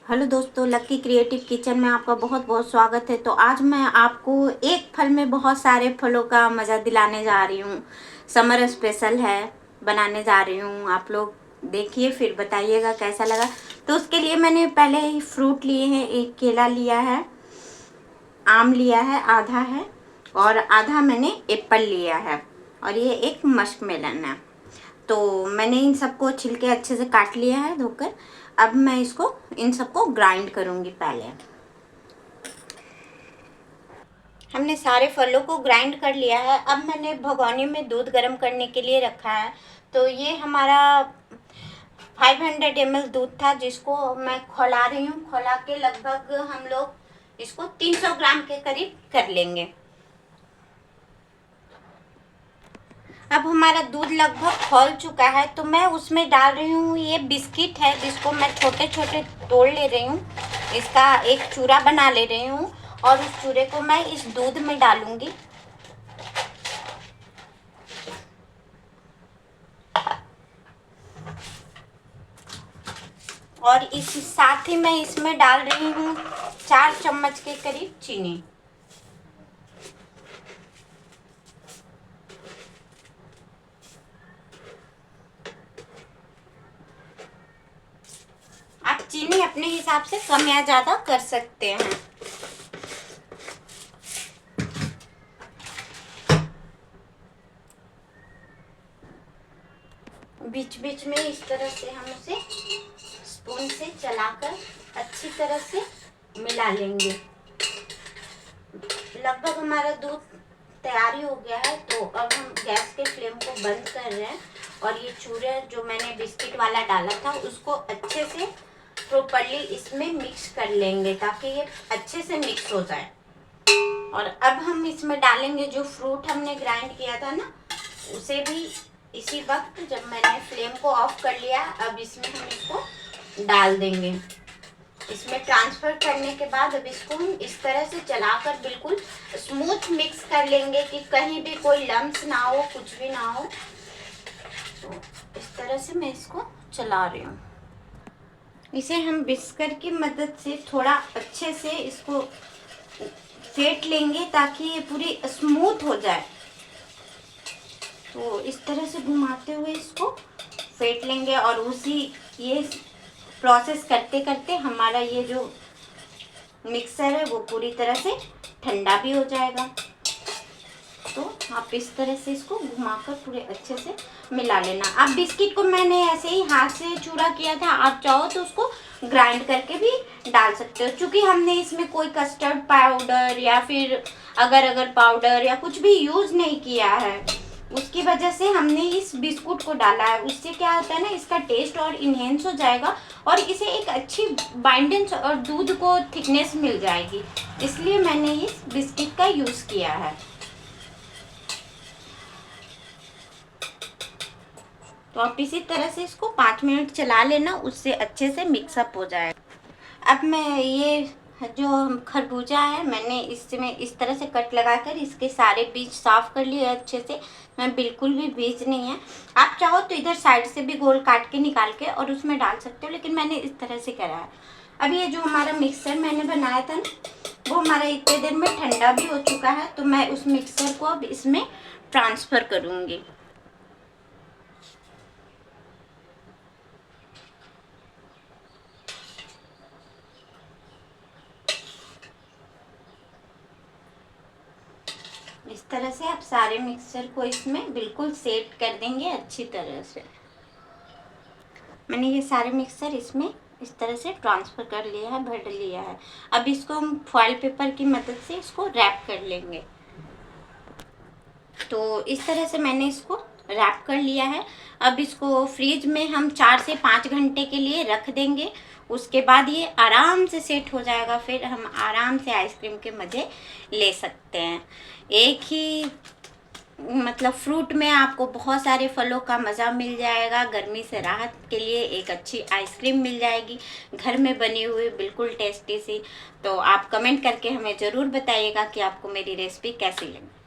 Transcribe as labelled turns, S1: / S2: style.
S1: Hello दोस्तों, लक्की creative kitchen में आपका बहुत बहुत स्वागत है। तो आज मैं आपको एक फल में बहुत सारे फलों का मज़ा दिलाने जा रही हूँ। समर स्पेशल है, बनाने जा रही हूँ। आप लोग देखिए फिर बताइएगा कैसा लगा। तो उसके लिए मैंने पहले ही फ्रूट लिए हैं। एक केला लिया है, आम लिया है आधा है, और आधा मैंने एप्पल लिया है, और ये एक मस्कमेलन है। तो मैंने इन सबको छिलके अच्छे से काट लिया है धोकर। अब मैं इसको इन सबको ग्राइंड करूँगी। पहले हमने सारे फलों को ग्राइंड कर लिया है। अब मैंने भगोनी में दूध गर्म करने के लिए रखा है। तो ये हमारा 500 ml दूध था, जिसको मैं खौला रही हूँ। खौला के लगभग हम लोग इसको 300 ग्राम के करीब कर लेंगे। अब हमारा दूध लगभग खौल चुका है, तो मैं उसमें डाल रही हूँ ये बिस्किट है, जिसको मैं छोटे छोटे तोड़ ले रही हूँ। इसका एक चूरा बना ले रही हूँ, और उस चूरे को मैं इस दूध में डालूंगी। और इस साथ ही मैं इसमें डाल रही हूँ 4 चम्मच के करीब चीनी। आप चीनी अपने हिसाब से कम या ज़्यादा कर सकते हैं। बीच बीच में इस तरह से हम उसे स्पून से चलाकर अच्छी तरह से मिला लेंगे। लगभग हमारा दूध तैयार ही हो गया है। तो अब हम गैस के फ्लेम को बंद कर रहे हैं, और ये चूरा जो मैंने बिस्किट वाला डाला था उसको अच्छे से प्रॉपर्ली इसमें मिक्स कर लेंगे, ताकि ये अच्छे से मिक्स हो जाए। और अब हम इसमें डालेंगे जो फ्रूट हमने ग्राइंड किया था ना, उसे भी इसी वक्त जब मैंने फ्लेम को ऑफ कर लिया, अब इसमें हम इसको डाल देंगे। इसमें ट्रांसफर करने के बाद अब इसको हम इस तरह से चलाकर बिल्कुल स्मूथ मिक्स कर लेंगे कि कहीं भी कोई लम्स ना हो, कुछ भी ना हो। तो इस तरह से मैं इसको चला रही हूँ। इसे हम विस्कर की मदद से थोड़ा अच्छे से इसको फेंट लेंगे, ताकि ये पूरी स्मूथ हो जाए। तो इस तरह से घुमाते हुए इसको फेंट लेंगे, और उसी ये प्रोसेस करते करते हमारा ये जो मिक्सर है वो पूरी तरह से ठंडा भी हो जाएगा। तो आप इस तरह से इसको घुमाकर पूरे अच्छे से मिला लेना। अब बिस्किट को मैंने ऐसे ही हाथ से चूरा किया था, आप चाहो तो उसको ग्राइंड करके भी डाल सकते हो। क्योंकि हमने इसमें कोई कस्टर्ड पाउडर या फिर अगर अगर पाउडर या कुछ भी यूज़ नहीं किया है, उसकी वजह से हमने इस बिस्कुट को डाला है। उससे क्या होता है ना, इसका टेस्ट और इन्हेंस हो जाएगा, और इसे एक अच्छी बाइंडेंस और दूध को थिकनेस मिल जाएगी। इसलिए मैंने इस बिस्किट का यूज़ किया है। तो आप इसी तरह से इसको 5 मिनट चला लेना, उससे अच्छे से मिक्सअप हो जाएगा। अब मैं ये जो खरबूजा है, मैंने इसमें इस तरह से कट लगाकर इसके सारे बीज साफ कर लिए अच्छे से। मैं बिल्कुल भी बीज नहीं है। आप चाहो तो इधर साइड से भी गोल काट के निकाल के और उसमें डाल सकते हो, लेकिन मैंने इस तरह से करा है। अब ये जो हमारा मिक्सर मैंने बनाया था ना, वो हमारा इतने देर में ठंडा भी हो चुका है। तो मैं उस मिक्सर को अब इसमें ट्रांसफ़र करूँगी। इस तरह से आप सारे मिक्सचर को इसमें बिल्कुल सेट कर देंगे अच्छी तरह से। मैंने ये सारे मिक्सचर इसमें इस तरह से ट्रांसफ़र कर लिया है, भर लिया है। अब इसको हम फॉइल पेपर की मदद से इसको रैप कर लेंगे। तो इस तरह से मैंने इसको रैप कर लिया है। अब इसको फ्रिज में हम 4 से 5 घंटे के लिए रख देंगे। उसके बाद ये आराम से सेट हो जाएगा, फिर हम आराम से आइसक्रीम के मज़े ले सकते हैं। एक ही मतलब फ्रूट में आपको बहुत सारे फलों का मज़ा मिल जाएगा। गर्मी से राहत के लिए एक अच्छी आइसक्रीम मिल जाएगी, घर में बनी हुई बिल्कुल टेस्टी सी। तो आप कमेंट करके हमें ज़रूर बताइएगा कि आपको मेरी रेसिपी कैसी लगी।